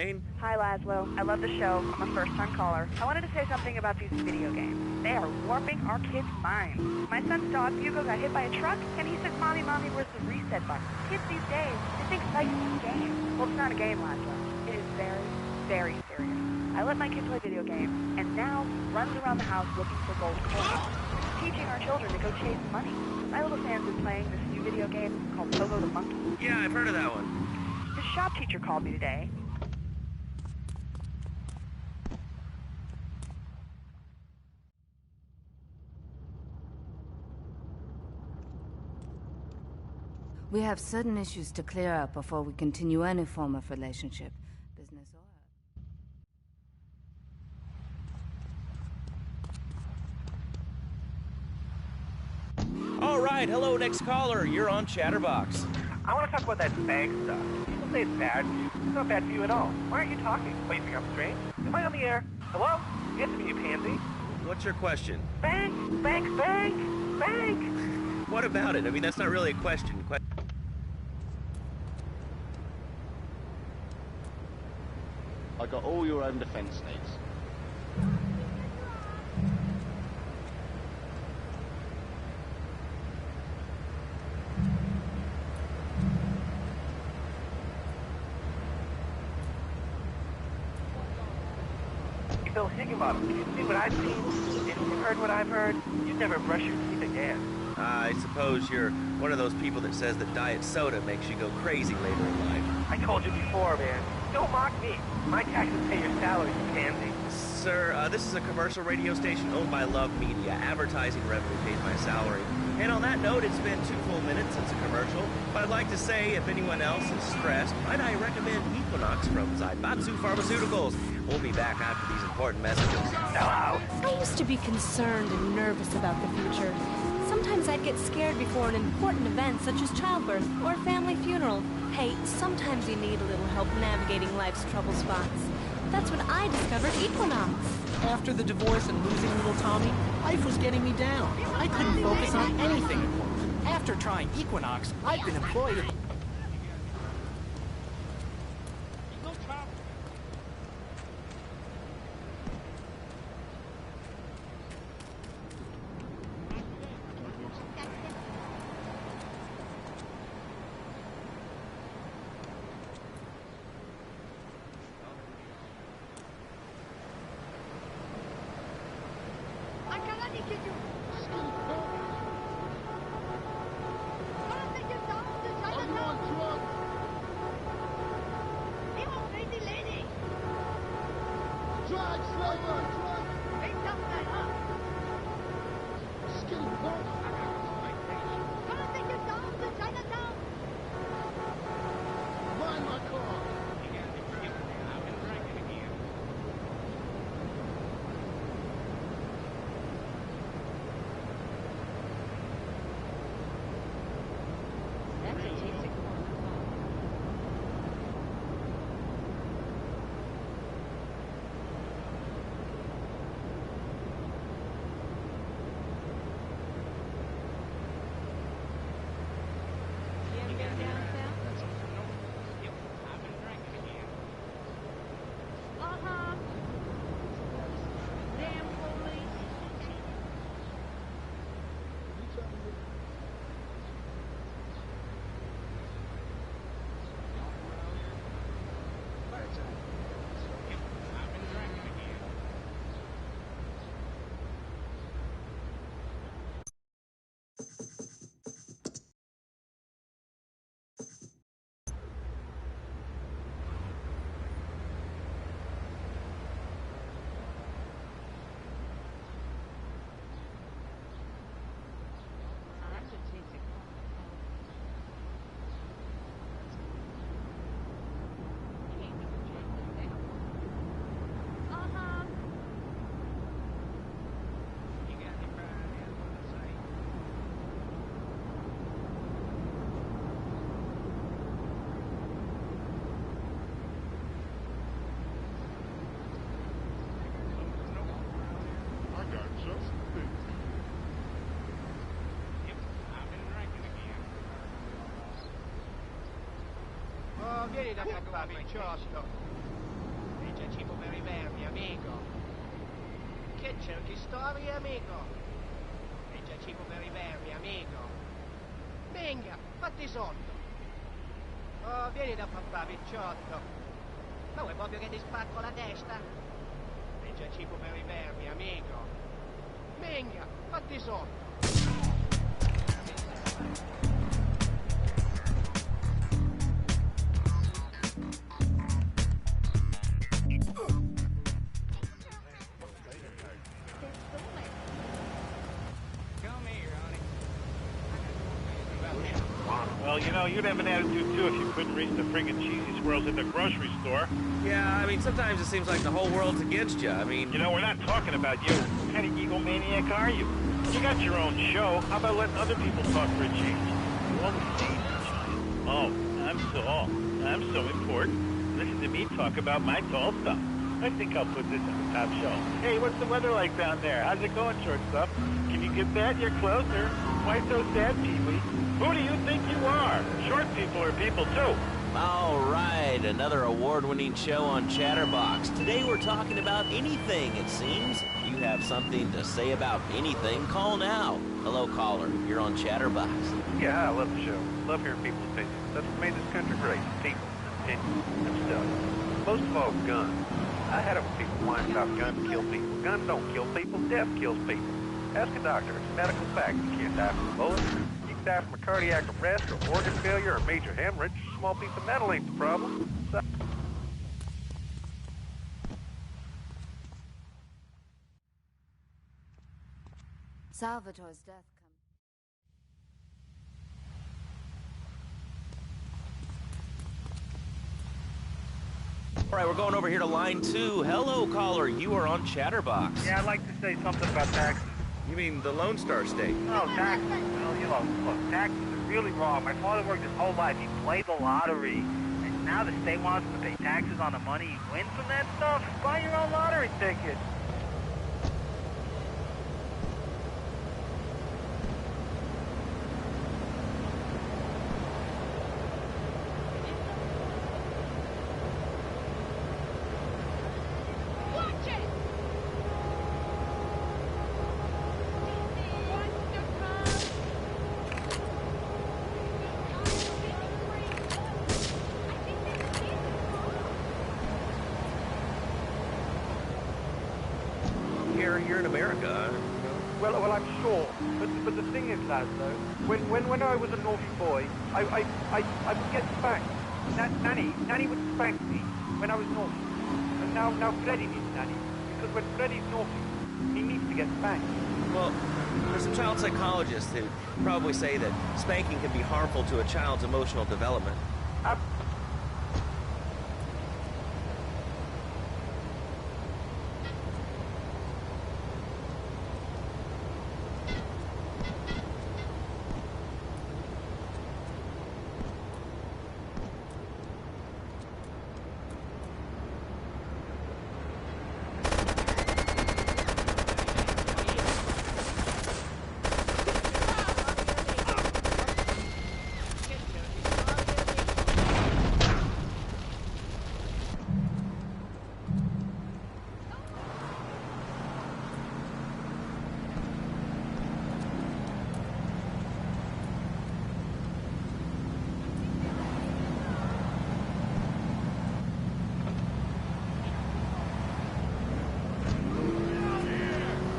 Hi, Laszlo. I love the show. I'm a first-time caller. I wanted to say something about these video games. They are warping our kids' minds. My son's dog, Hugo, got hit by a truck, and he said, Mommy, Mommy, where's the reset button? Kids these days, they think life's a game. Well, it's not a game, Laszlo. It is very, very serious. I let my kid play video games, and now he runs around the house looking for gold coins. It's teaching our children to go chase money. My little Sam's been playing this new video game called Pogo the Monkey. Yeah, I've heard of that one. His shop teacher called me today. We have certain issues to clear up before we continue any form of relationship, business or... All right, hello, next caller. You're on Chatterbox. I want to talk about that bag stuff. People say it's bad for you. It's not bad for you at all. Why aren't you talking? Wait, you think I'm strange? Am I on the air? Hello? Answer me, you pansy. What's your question? Bank! Bank! Bank! Bank! What about it? I mean, that's not really a question. I got all your own defense needs. Phil Higginbottom, if you see what I've seen, if you've heard what I've heard, you'd never brush your teeth again. I suppose you're one of those people that says that diet soda makes you go crazy later in life. I told you before, man. Don't mock me. My taxes pay your salary, you pansy. Sir, this is a commercial radio station owned by Love Media. Advertising revenue pays my salary. And on that note, it's been 2 full minutes since a commercial. But I'd like to say, if anyone else is stressed, might I recommend Equinox from Zaibatsu Pharmaceuticals. We'll be back after these important messages. Hello. I used to be concerned and nervous about the future. Sometimes I'd get scared before an important event such as childbirth or a family funeral. Hey, sometimes you need a little help navigating life's trouble spots. That's when I discovered Equinox. After the divorce and losing little Tommy, life was getting me down. I couldn't focus on anything important. After trying Equinox, I've been employed at... Vieni da qua, ciao. già cibo per i vermi, amico. Che cerchi storie, amico? È già cibo per i vermi, amico. Venga, fatti sotto. Oh, vieni da papà, picciotto. Ma vuoi proprio che ti spacco la testa? È già cibo per i vermi, amico. Venga, fatti sotto. Well, you know, you'd have an attitude, too, if you couldn't reach the friggin' cheesy squirrels at the grocery store. Yeah, I mean, sometimes it seems like the whole world's against you. I mean... You know, we're not talking about you. What kind of egomaniac are you? You got your own show. How about letting other people talk for a change? You always say, oh, I'm so important. Listen to me talk about my tall stuff. I think I'll put this on the top shelf. Hey, what's the weather like down there? How's it going, shortstop? Can you get that? You're closer. Why so sad, Pee-wee? Who do you think you are? Short people are people, too. All right, another award-winning show on Chatterbox. Today we're talking about anything, it seems. If you have something to say about anything, call now. Hello, caller. You're on Chatterbox. Yeah, I love the show. Love hearing people's opinions. That's what made this country great. People, opinions, and stuff. Most of all, guns. I had it when people whine about guns kill people. Guns don't kill people. Death kills people. Ask a doctor. It's a medical fact. You can't die from a bullet. You can die from a cardiac arrest or organ failure or major hemorrhage. A small piece of metal ain't the problem. Salvatore's death comes. All right, we're going over here to line 2. Hello, caller. You are on Chatterbox. Yeah, I'd like to say something about taxes. You mean the Lone Star State? Oh, taxes. Well, you know, look, taxes are really wrong. My father worked his whole life. He played the lottery. And now the state wants him to pay taxes on the money he wins from that stuff. Buy your own lottery ticket. Here in America. Well, I'm sure. But the thing is, lads, though, when I was a naughty boy, I would get spanked. Nanny would spank me when I was naughty. And now Freddy needs Nanny. Because when Freddy's naughty, he needs to get spanked. Well, there's some child psychologists who probably say that spanking can be harmful to a child's emotional development.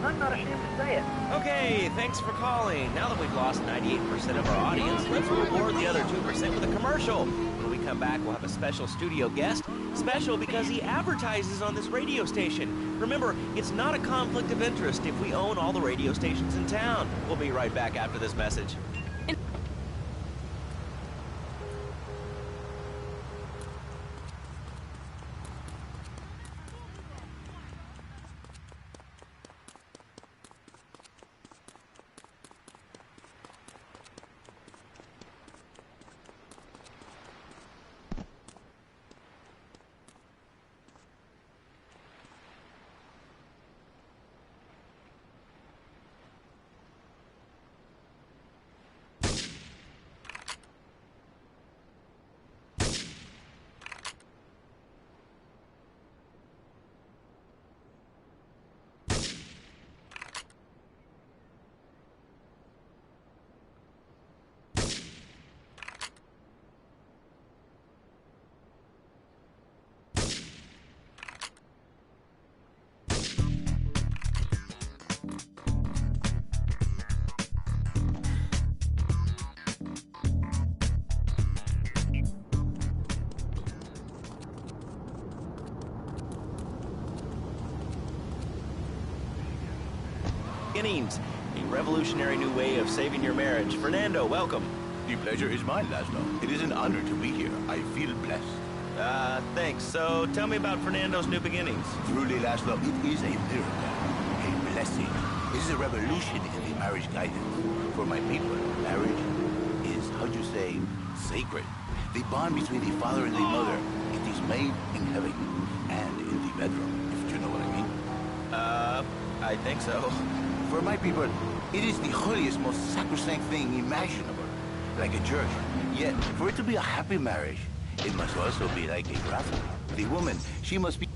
I'm not ashamed to say it. Okay, thanks for calling. Now that we've lost 98% of our audience, let's reward the other 2% with a commercial. When we come back, we'll have a special studio guest. Special because he advertises on this radio station. Remember, it's not a conflict of interest if we own all the radio stations in town. We'll be right back after this message. Beginnings, a revolutionary new way of saving your marriage. Fernando, welcome. The pleasure is mine, Laszlo. It is an honor to be here. I feel blessed. Thanks. So tell me about Fernando's New Beginnings. Truly, Laszlo, it is a miracle, a blessing. It is a revolution in the marriage guidance. For my people, marriage is, how'd you say, sacred. The bond between the father and the mother, it is made in heaven and in the bedroom, if you know what I mean. I think so. For my people, it is the holiest, most sacrosanct thing imaginable, like a church. Yet, for it to be a happy marriage, it must also be like a brothel. The woman, she must be...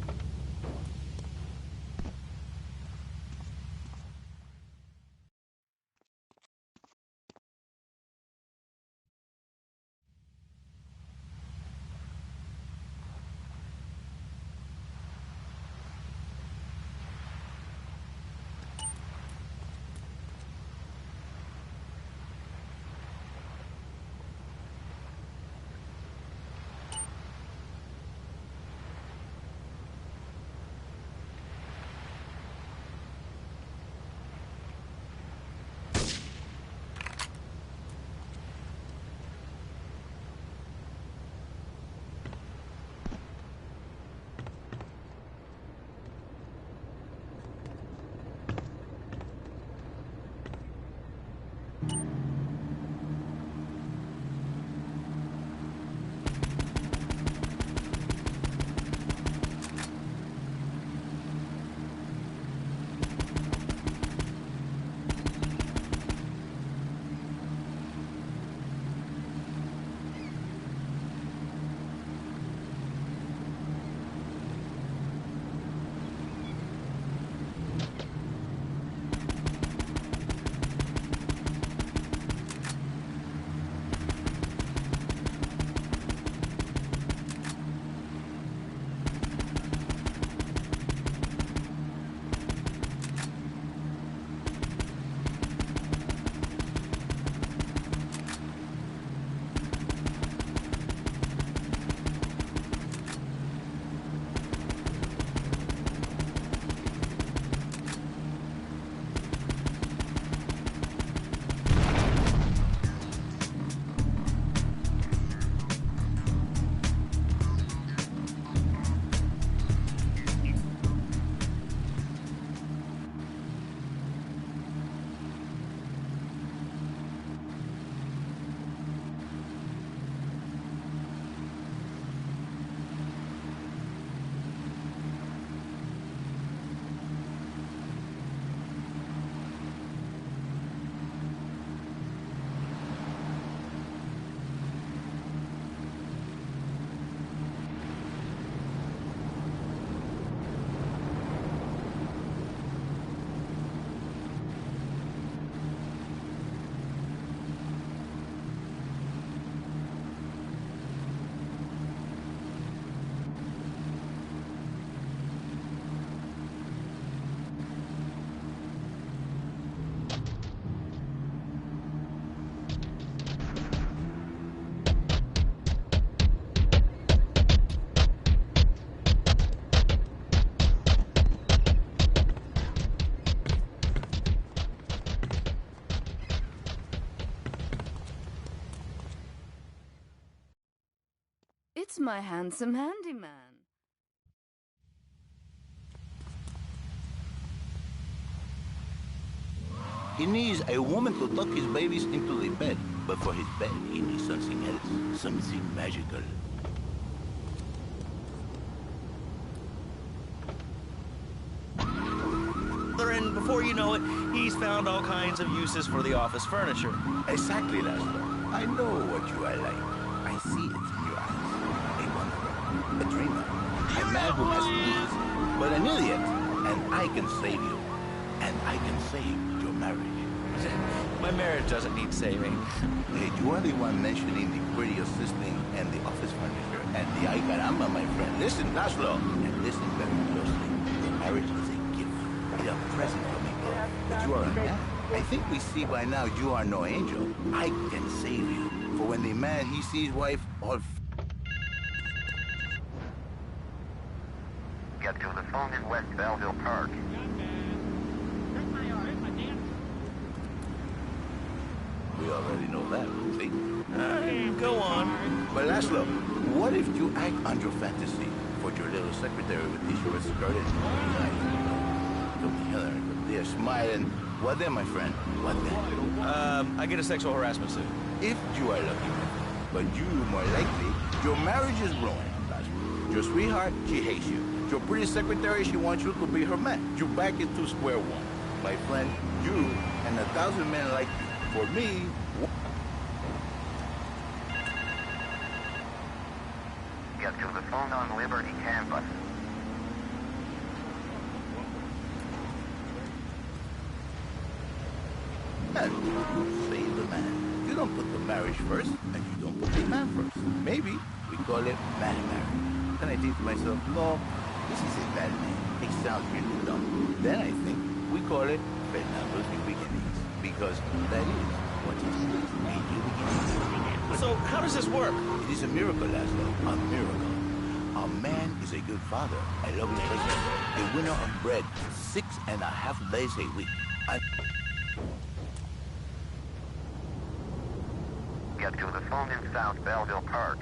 It's my handsome handyman. He needs a woman to tuck his babies into the bed. But for his bed, he needs something else. Something magical. And before you know it, he's found all kinds of uses for the office furniture. Exactly, Laszlo. I know what you are like. I see it in your eyes. A wanderer, a dreamer, a man who has needs, but an idiot. And I can save you. And I can save your marriage. My marriage doesn't need saving. Hey, you are the one mentioning the pretty assisting and the office furniture and the ay caramba, my friend. Listen, Laszlo, and listen very closely. The marriage is a gift, a present from me, girl. But you are a man. I think we see by now you are no angel. I can save you. For when the man, he sees wife all... Get to the phone in West Belleville Park. Where's my damn we already know that, see? Go on. But Laszlo, what if you act on your fantasy for your little secretary with the short skirt and they're smiling. What then, my friend? What then? I get a sexual harassment suit. If you are lucky, but you more likely, your marriage is ruined. Laszlo. Your sweetheart, she hates you. Your pretty secretary, she wants you to be her man. You're back into square one. My friend, you and 1,000 men like you. For me, get to the phone on Liberty campus. man, save the man. You don't put the marriage first, and you don't put the man first. Maybe we call it man-marriage. Then I think to myself, no, this is a bad name. It sounds really dumb. Then I think we call it Fernando's New Beginnings, because that is what it is, a new beginning. So how does this work? It is a miracle, Laszlo, a miracle. A man is a good father, a loving husband, a winner of bread 6.5 days a week. Get to the phone in South Belleville Park.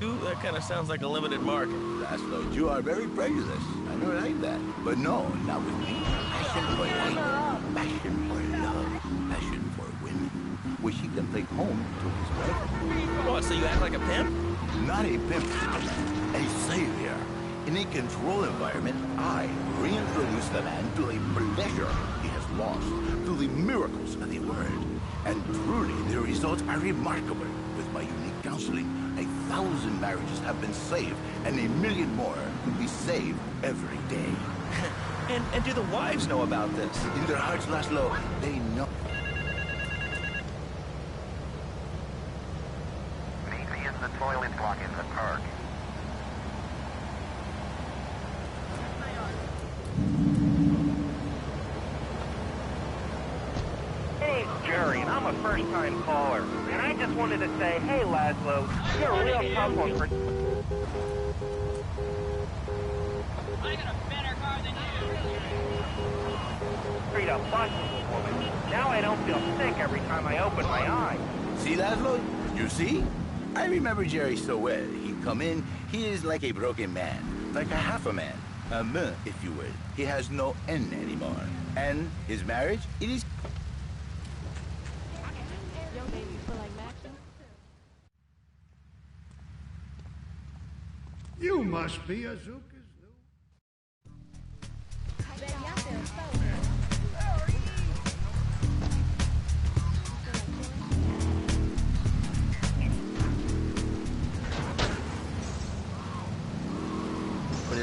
That kind of sounds like a limited market. Laszlo, you are very prejudiced. I know like that. But no, not with me. Passion for life, passion for love, passion for women, which he can take home to his wife. What, so you act like a pimp? Not a pimp, a savior. In a controlled environment, I reintroduce the man to the pleasure he has lost, to the miracles of the world. And truly, the results are remarkable. With my unique counseling, 1,000 marriages have been saved, and 1 million more could be saved every day. And do the wives know about this? In their hearts, Laszlo, they know. Meet me in the toilet block in the park. Hey, Jerry, and I'm a first-time caller. And I just wanted to say, hey, Laszlo, you're a real tough one for... I got a better car than you. Treat a busted woman. Now I don't feel sick every time I open my eyes. See, Laszlo? You see? I remember Jerry so well. He come in, he is like a broken man, like a half a man. A man, if you will. He has no end anymore. And his marriage, it is... You must be Azuka's new...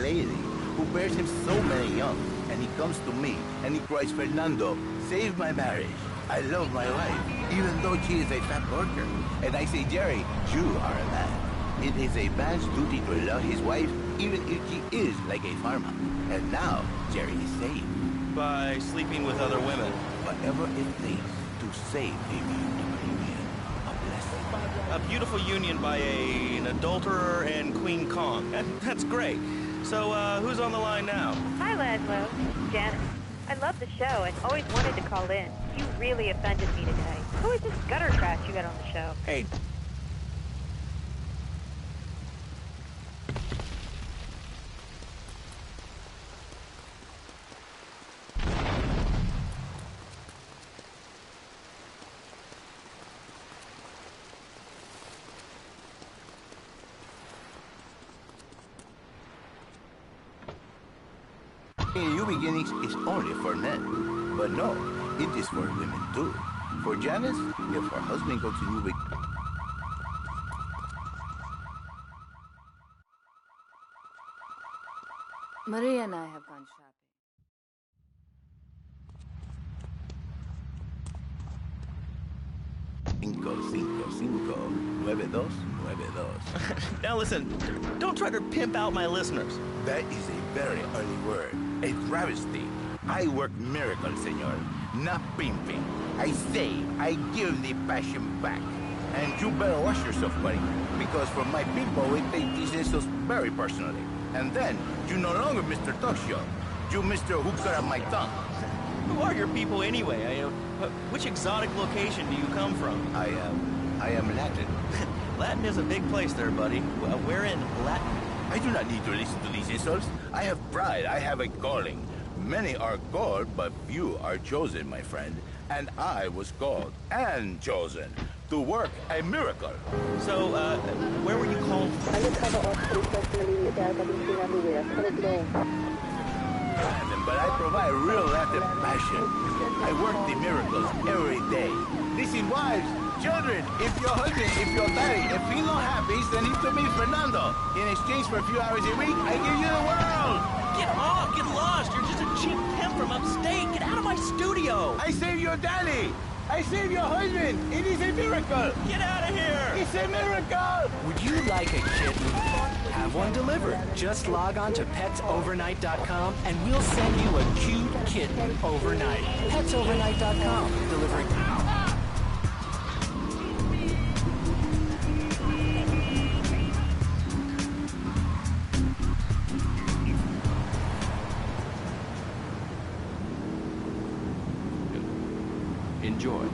lady who bears him so many young, and he comes to me and he cries, Fernando, save my marriage. I love my wife, even though she is a fat worker. And I say, Jerry, you are a man. It is a man's duty to love his wife, even if she is like a farmer. And now, Jerry is saved. By sleeping with other women. Whatever it takes to save a beautiful union. A blessing. A beautiful union by an adulterer and Queen Kong. That's great. So, who's on the line now? Hi, Laszlo. Janet. I love the show and always wanted to call in. You really offended me today. Who is this gutter trash you got on the show? Hey. New Beginnings is only for men. But no, it is for women too. For Janice, if her husband goes to New Beginnings... Maria and I have gone shopping. Cinco, 9292. Now listen, don't try to pimp out my listeners. That is a very early word. A travesty. I work miracles, senor. Not pimping. I save. I give the passion back. And you better wash yourself, buddy. Because for my people, we take these insults very personally. And then, you no longer Mr. Talk Show. You Mr. Who Cut Out My Tongue. Who are your people anyway? Which exotic location do you come from? I am Latin. Latin is a big place there, buddy. Where in Latin? I do not need to listen to these insults. I have pride. I have a calling. Many are called, but few are chosen, my friend. And I was called and chosen to work a miracle. So, where were you called from? But I provide real Latin passion. I work the miracles every day. Listen, wives, children, if your husband, if your daddy, if he's not happy, send him to me, Fernando. In exchange for a few hours a week, I give you the world. Get off! Get lost! You're just a cheap pimp from upstate! Get out of my studio! I save your daddy! I save your husband! It is a miracle! Get out of here! It's a miracle! Would you like a kitten? Have one delivered. Just log on to petsovernight.com and we'll send you a cute kitten overnight. Petsovernight.com. Delivering... Enjoy.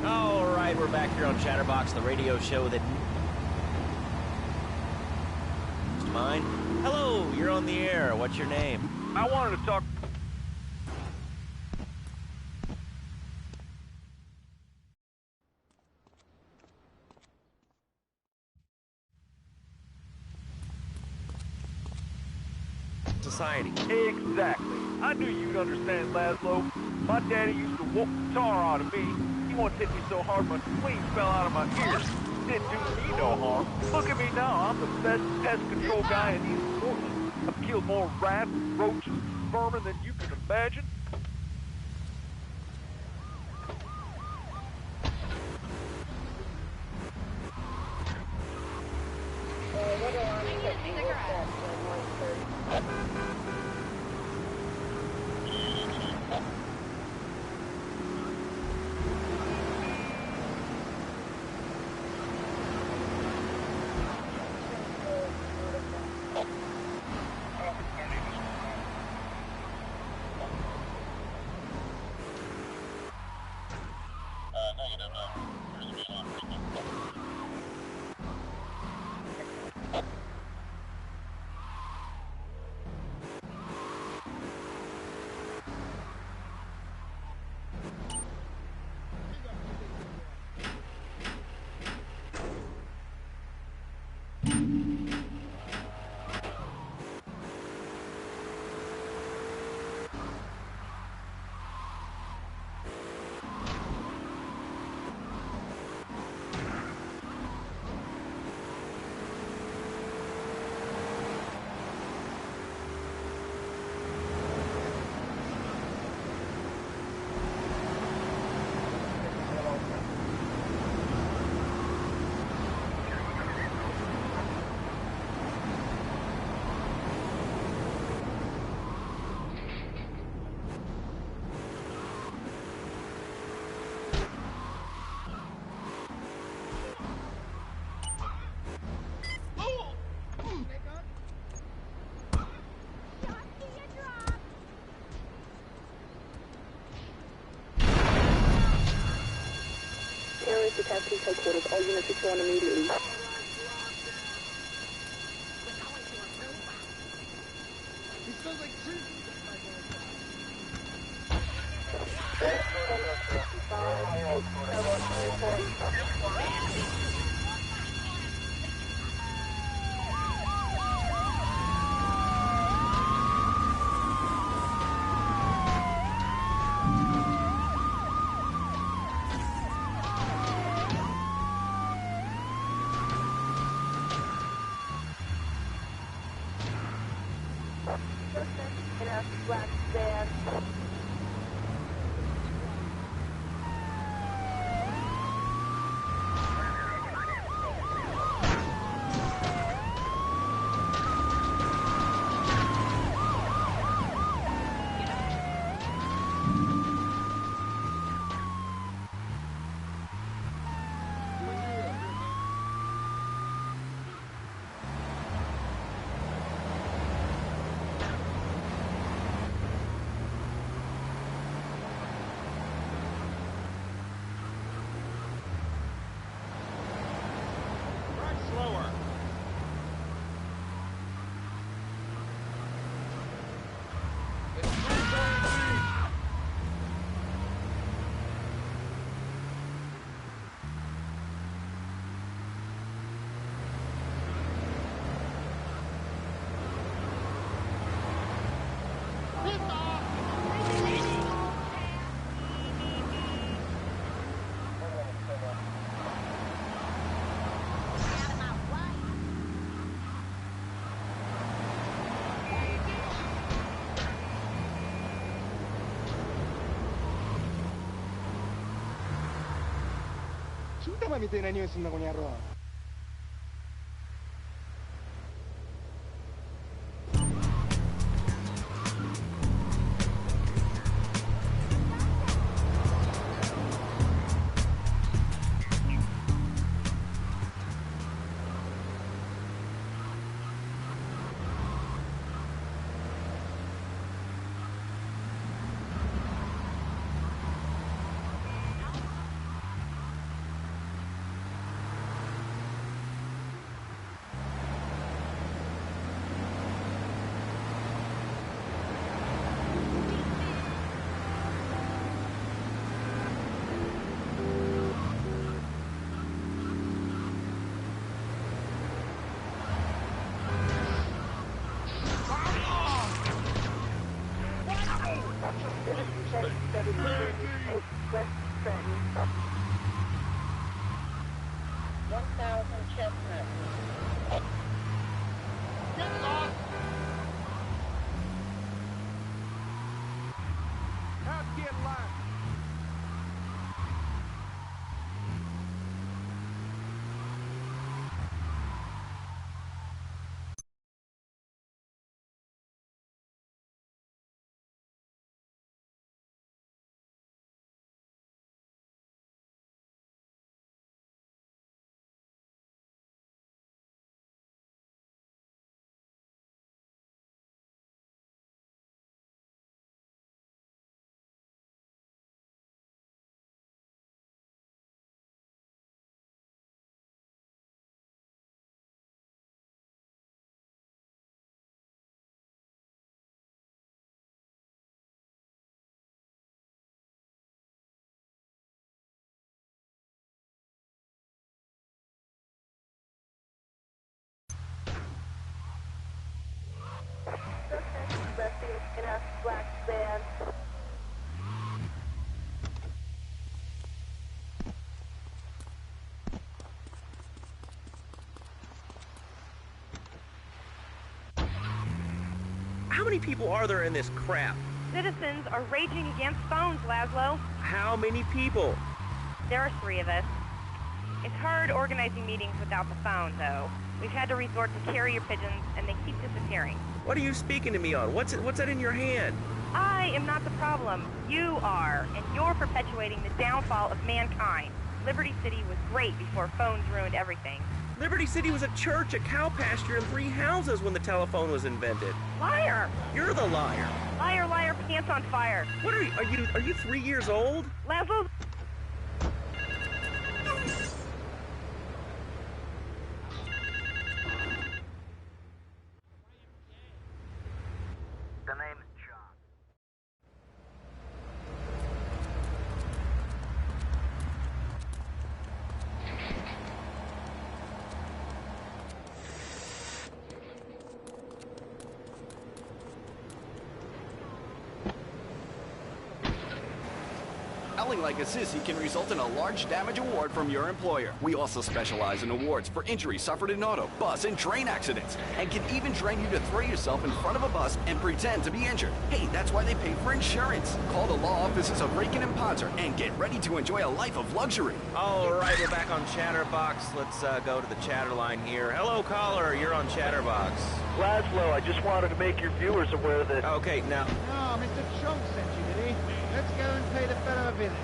All right, we're back here on Chatterbox, the radio show that... Mr. Mine? Hello, you're on the air. What's your name? I wanted to talk... Society. Exactly. I knew you'd understand, Laszlo. My daddy used to whoop the tar out of me. He once hit me so hard my spleen fell out of my ears. Didn't do me no harm. Look at me now. I'm the best pest control guy in East Portland. I've killed more rats, roaches, vermin than you can imagine. to Task Force Headquarters. All units respond immediately. 玉みたいな匂いすんな、この野郎。In a black van. How many people are there in this crap? Citizens are raging against phones, Laszlo. How many people? There are 3 of us. It's hard organizing meetings without the phone, though. We've had to resort to carrier pigeons, and they keep disappearing. What are you speaking to me on? What's that in your hand? I am not the problem. You are, and you're perpetuating the downfall of mankind. Liberty City was great before phones ruined everything. Liberty City was a church, a cow pasture, and 3 houses when the telephone was invented. Liar! You're the liar. Liar, liar, pants on fire. What are you 3 years old? Laszlo... The name's John. Yelling like a sissy can result in a large damage award from your employer. We also specialize in awards for injuries suffered in auto, bus, and train accidents, and can even train you to throw yourself in front of a bus and pretend to be injured. Hey, that's why they pay for insurance. Call the law offices of Rakin and Ponzer and get ready to enjoy a life of luxury. All right, we're back on Chatterbox. Let's go to the chatter line here. Hello, caller. You're on Chatterbox. Laszlo, I just wanted to make your viewers aware that... Okay, now... Oh, Mr. Chunk sent you, did he? Let's go and pay the fellow a visit.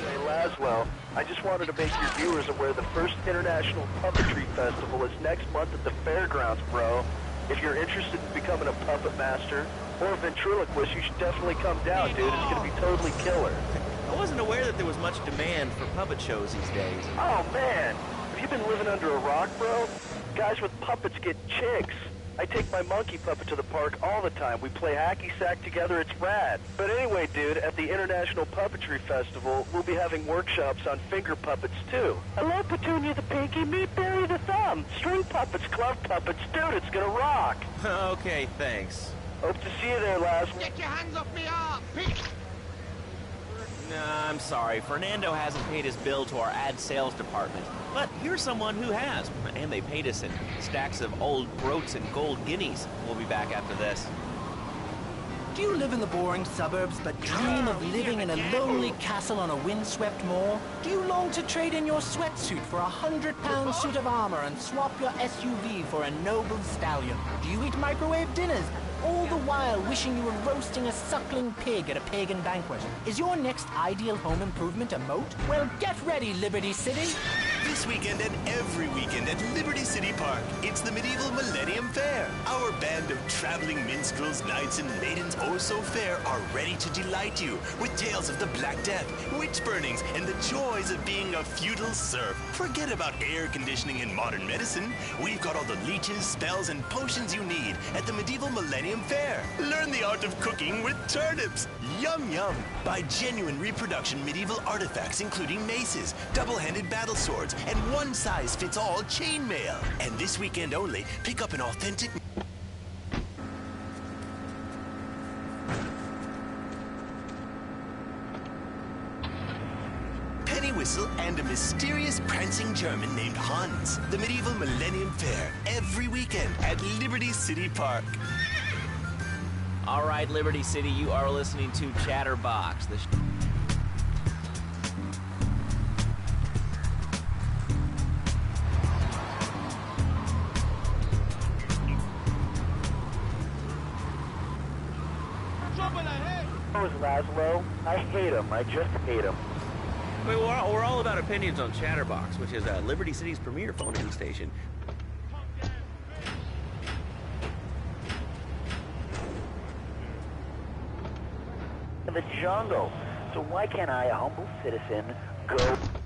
Hey, Laszlo, I just wanted to make your viewers aware the first International Puppetry Festival is next month at the fairgrounds, bro. If you're interested in becoming a puppet master or a ventriloquist, you should definitely come down, dude. It's gonna be totally killer. I wasn't aware that there was much demand for puppet shows these days. Oh, man. Have you been living under a rock, bro? Guys with puppets get chicks. I take my monkey puppet to the park all the time. We play hacky sack together. It's rad. But anyway, dude, at the International Puppetry Festival, we'll be having workshops on finger puppets, too. I love Petunia the Pinky, meet Barry the Thumb, string puppets, glove puppets. Dude, it's gonna rock. Okay, thanks. Hope to see you there, Laszlo. Get your hands off me arm! Nah, I'm sorry. Fernando hasn't paid his bill to our ad sales department. But here's someone who has, and they paid us in stacks of old groats and gold guineas. We'll be back after this. Do you live in the boring suburbs but dream of living in a lonely castle on a windswept moor? Do you long to trade in your sweatsuit for a 100-pound suit of armor and swap your SUV for a noble stallion? Do you eat microwave dinners, all the while wishing you were roasting a suckling pig at a pagan banquet? Is your next ideal home improvement a moat? Well, get ready, Liberty City! This weekend and every weekend at Liberty City Park, it's the Medieval Millennium Fair. Our band of traveling minstrels, knights, and maidens oh so fair are ready to delight you with tales of the Black Death, witch burnings, and the joys of being a feudal serf. Forget about air conditioning and modern medicine. We've got all the leeches, spells, and potions you need at the Medieval Millennium Fair. Learn the art of cooking with turnips. Yum yum. Buy genuine reproduction medieval artifacts including maces, double-handed battle swords, and one-size-fits-all chainmail. And this weekend only, pick up an authentic... penny whistle and a mysterious prancing German named Hans. The Medieval Millennium Fair, every weekend at Liberty City Park. All right, Liberty City, you are listening to Chatterbox. Who's Laszlo? I hate him. I just hate him. We're all about opinions on Chatterbox, which is Liberty City's premier phone-in station. In the jungle. So why can't I, a humble citizen, go...